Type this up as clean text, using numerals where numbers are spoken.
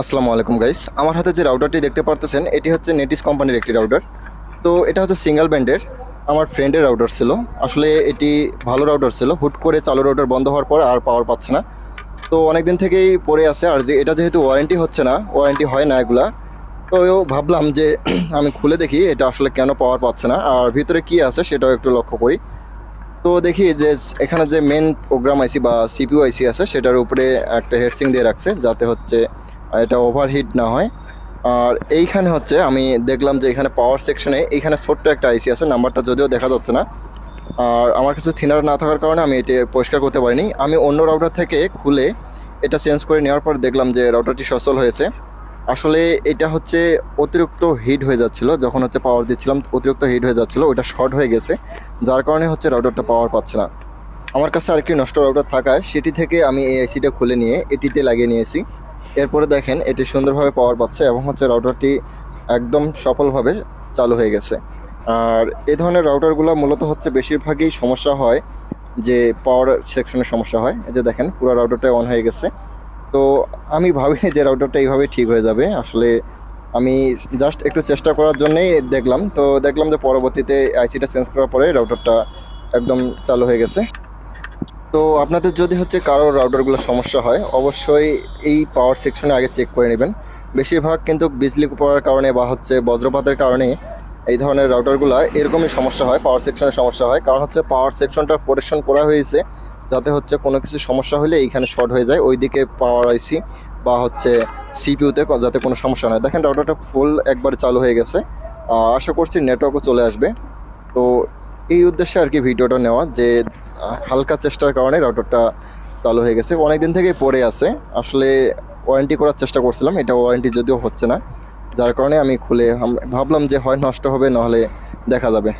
আসসালামু আলাইকুম গাইস, আমার হাতে যে রাউটারটি দেখতে পারতেছেন এটি হচ্ছে নেটিস কোম্পানির একটি রাউটার। তো এটা হচ্ছে সিঙ্গেল ব্যান্ডের। আমার ফ্রেন্ডের রাউটার ছিল। আসলে এটি ভালো রাউটার ছিল, হুট করে চালু রাউটার বন্ধ হওয়ার পর আর পাওয়ার পাচ্ছে না। তো অনেক দিন থেকেই পড়ে আছে, আর যে এটা যেহেতু ওয়ারেন্টি হচ্ছে না, ওয়ারেন্টি হয় না এগুলা। তো ভাবলাম যে আমি খুলে দেখি এটা আসলে কেন পাওয়ার পাচ্ছে না, আর ভিতরে কি আছে সেটাও একটু লক্ষ্য করি। তো দেখি যে এখানে যে মেন প্রোগ্রাম আইসি বা সিপিইউ আইসি আছে সেটার উপরে একটা হেডসিং দিয়ে রাখছে, যাতে হচ্ছে এটা ওভারহিট না হয়। আর এইখানে হচ্ছে আমি দেখলাম যে এখানে পাওয়ার সেকশনে এইখানে ছোট্ট একটা আইসি আছে, নাম্বারটা যদিও দেখা যাচ্ছে না। আর আমার কাছে থিনার না থাকার কারণে আমি এটা পরিষ্কার করতে পারিনি। আমি অন্য রাউটার থেকে খুলে এটা চেঞ্জ করে নেওয়ার পর দেখলাম যে রাউটারটি সচল হয়েছে। আসলে এটা হচ্ছে অতিরিক্ত হিট হয়ে যাচ্ছিল, যখন হচ্ছে পাওয়ার দিচ্ছিলাম অতিরিক্ত হিট হয়ে যাচ্ছিল, ওটা শর্ট হয়ে গেছে, যার কারণে হচ্ছে রাউটারটা পাওয়ার পাচ্ছে না। আমার কাছে আরেকটি নষ্ট রাউটার থাকায় সেটি থেকে আমি এই আইসিটা খুলে নিয়ে এটিতে লাগিয়ে নিয়েছি। এরপরে দেখেন এটি সুন্দরভাবে পাওয়ার পাচ্ছে এবং হচ্ছে রাউটারটি একদম সফলভাবে চালু হয়ে গেছে। আর এই ধরনের রাউটারগুলো মূলত হচ্ছে বেশিরভাগই সমস্যা হয় যে পাওয়ার সেকশনের সমস্যা হয়। এই যে দেখেন পুরো রাউটারটা অন হয়ে গেছে। তো আমি ভাবিনি যে রাউটারটা এইভাবে ঠিক হয়ে যাবে। আসলে আমি জাস্ট একটু চেষ্টা করার জন্যই দেখলাম, তো দেখলাম যে পরবর্তীতে আইসিটা চেঞ্জ করার পরে রাউটারটা একদম চালু হয়ে গেছে। তো আপনাদের যদি হচ্ছে কারো রাউটারগুলো সমস্যা হয়, অবশ্যই এই পাওয়ার সেকশনে আগে চেক করে নেবেন। বেশিরভাগ কিন্তু বিজলি পড়ার কারণে বা হচ্ছে বজ্রপাতের কারণে এই ধরনের রাউটারগুলো এরকমই সমস্যা হয়, পাওয়ার সেকশনের সমস্যা হয়। কারণ হচ্ছে পাওয়ার সেকশনটা প্রোটেকশন করা হয়েছে যাতে হচ্ছে কোনো কিছু সমস্যা হলে এইখানে শর্ট হয়ে যায়, ওইদিকে পাওয়ার আইসি বা হচ্ছে সিপিইউতে যাতে কোনো সমস্যা না হয়। দেখেন রাউটারটা ফুল একবার চালু হয়ে গেছে। আশা করছি নেটওয়ার্কও চলে আসবে। তো এই উদ্দেশ্যে আর কি ভিডিওটা নেওয়া, যে হালকা চেষ্টার কারণে রাউটারটা চালু হয়ে গেছে। অনেক দিন থেকেই পড়ে আছে। আসলে ওয়ারেন্টি করার চেষ্টা করছিলাম, এটা ওয়ারেন্টি যদিও হচ্ছে না, যার কারণে আমি খুলে ভাবলাম যে হয় নষ্ট হবে, নাহলে দেখা যাবে।